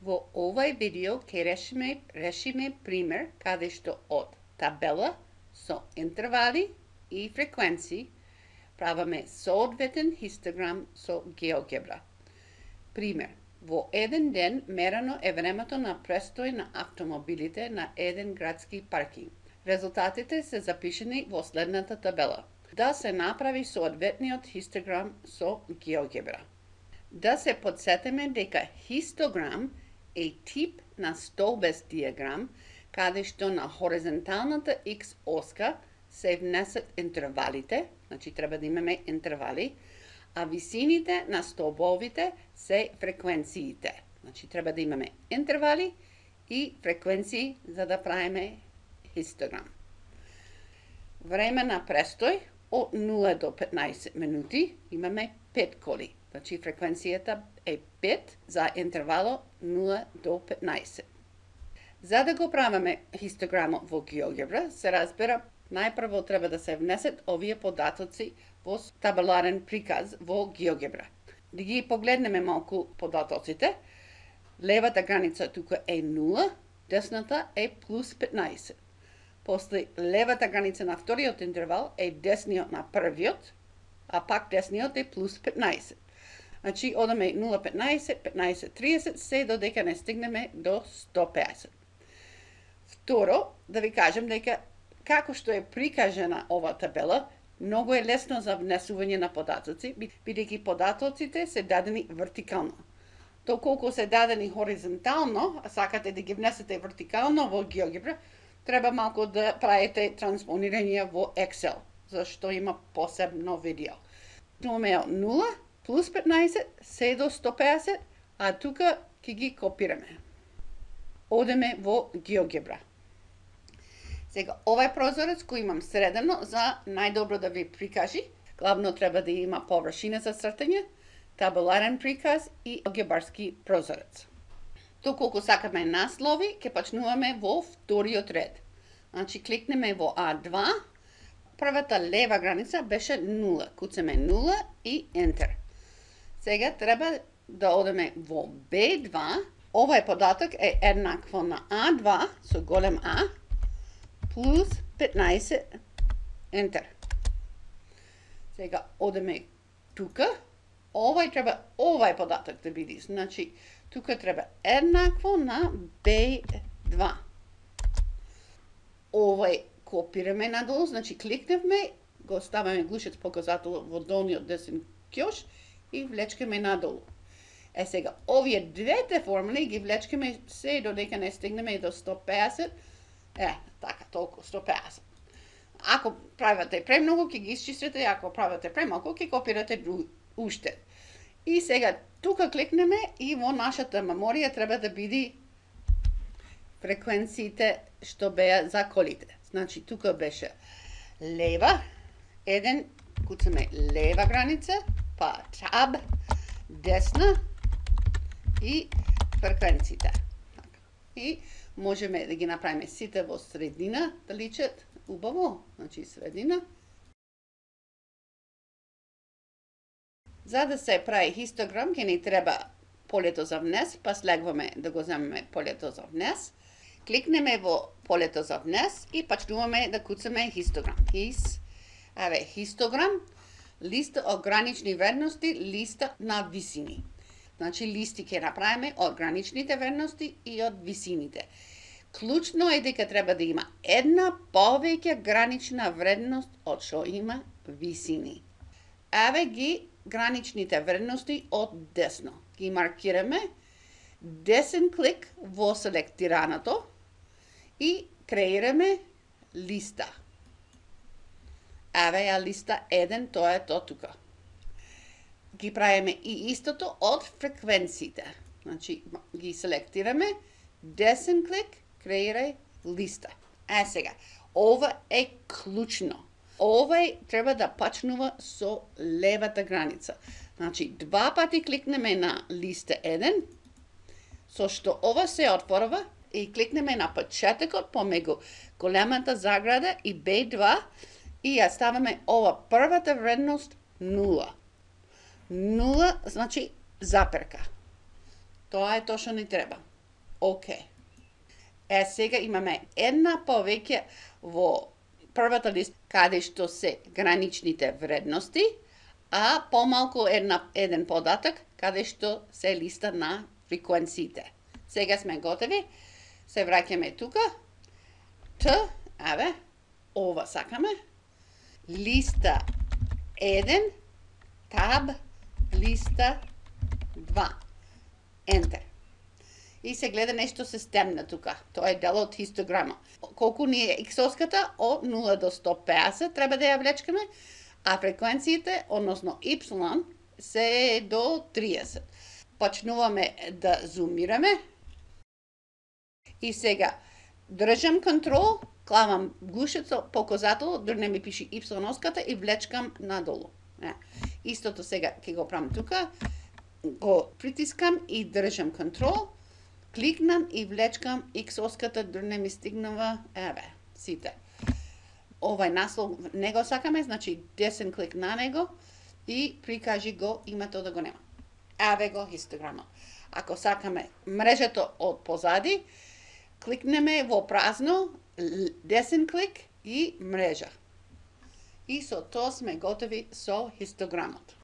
Во овај видео ќе решиме пример каде што од табела со интервали и фреквенции правиме соодветен хистограм со GeoGebra. Пример, во еден ден мерено е времето на престој на автомобилите на еден градски паркинг. Резултатите се запишени во следната табела. Да се направи соодветниот хистограм со GeoGebra. Да се подсетиме дека хистограм е тип на столбест диаграм, каде што на хоризонталната X оска се внесат интервалите, значи треба да имаме интервали, а висините на столбовите се фреквенциите. Значи треба да имаме интервали и фреквенции за да правиме хистограм. Време на престој од 0 до 15 минути имаме 5 коли. Значи фреквенцијата е 5 за интервало 0 до 15. За да го правиме хистограмот во GeoGebra, се разбира, најпрво треба да се внесат овие податоци во табеларен приказ во GeoGebra. Да ги погледнеме малку податоците. Левата граница тука е 0, десната е плюс 15. После левата граница на вториот интервал е десниот на првиот, а пак десниот е плюс 15. Значи, одаме 0,15, 15,30, се додека не стигнеме до 150. Второ, да ви кажем дека како што е прикажена ова табела, многу е лесно за внесување на податоци, бидејќи податоците се дадени вертикално. Доколку се дадени хоризонтално, а сакате да ги внесете вертикално во GeoGebra, треба малку да правите транспонирање во Excel, зашто има посебно видео. Имаме 0 плюс 15 се до 150, а тука ќе ги копираме. Одеме во GeoGebra. Сега, овај прозорец кој имам средено за најдобро да ви прикажи, главно треба да има површина за цртање, табеларен приказ и алгебарски прозорец. Доколку сакаме наслови, ќе почнуваме во вториот ред. Значи, кликнеме во А2, првата лева граница беше 0. Куцаме 0 и Enter. Сега треба да одеме во B2. Овај податок е еднакво на А2 со голем А плюс 15 Enter. Сега одеме тука. Овај податок да биде. Значи, тука треба еднакво на B2. Овај копираме надолу, значи кликневме, го ставаме глушец показател во долниот десен ќош и влечкаме надолу. Сега, овие двете формули ги влечкаме се додека не стигнеме до 150. Така, толку, 150. Ако правите премногу, ќе ги исчистите, ако правите премалку, ќе копирате уште. И сега, тука кликнеме и во нашата меморија треба да биде фреквенциите што беа за колите. Значи, тука беше лева, еден, куцаме лева граница, па таб, десна и фреквенциите. И можеме да ги направиме сите во средина, да личат убаво, значи средина. За да се прави хистограм, ќе ни треба полето за внес, па слегваме да го земеме полето за внес. Кликнеме во полето за внес и почнуваме да куцаме хистограм. Хистограм, листа од гранични вредности, листа на висини. Значи, листи ќе направиме од граничните вредности и од висините. Клучно е дека треба да има една повеќе гранична вредност од што има висини. Еве ги граничните вредности од десно. Ги маркираме, десен клик во селектираното и креираме листа. Еве ја листа 1, тоа е тоа тука. Ги правиме и истото од фреквенциите. Значи, ги селектираме, десен клик, креирај листа. Сега, ова е клучно. Овај треба да почнува со левата граница. Значи, два пати кликнеме на листа 1, со што ова се отворува и кликнеме на почетокот помегу големата заграда и B2 и ја ставаме ова првата вредност 0. 0 значи заперка. Тоа е тоа што ни треба. Океј. Сега имаме една повеќе во првата листа каде што се граничните вредности, а помалку еден податок каде што се листа на фреквенциите. Сега сме готови. Се враќаме тука. Ова сакаме. Листа 1, таб, листа 2. Enter. И се гледа нешто се стемна тука. Тоа е дел од хистограма. Колку ни е иксоската од 0 до 150 треба да ја влечкаме, а фреквенциите, односно Y, се до 30. Почнуваме да зумираме. И сега држам контрол, клавам гушето, показател, да не ми пише Y-оската и влечкам надолу. Истото сега ќе го правам тука. Го притискам и држам контрол. Кликнам и влечкам X-оската, да не ми стигнува, сите. Овај наслов не го сакаме, значи десен клик на него и прикажи го името да го нема. Го хистограмот. Ако сакаме мрежето од позади, кликнеме во празно, десен клик и мрежа. И со тоа сме готови со хистограмот.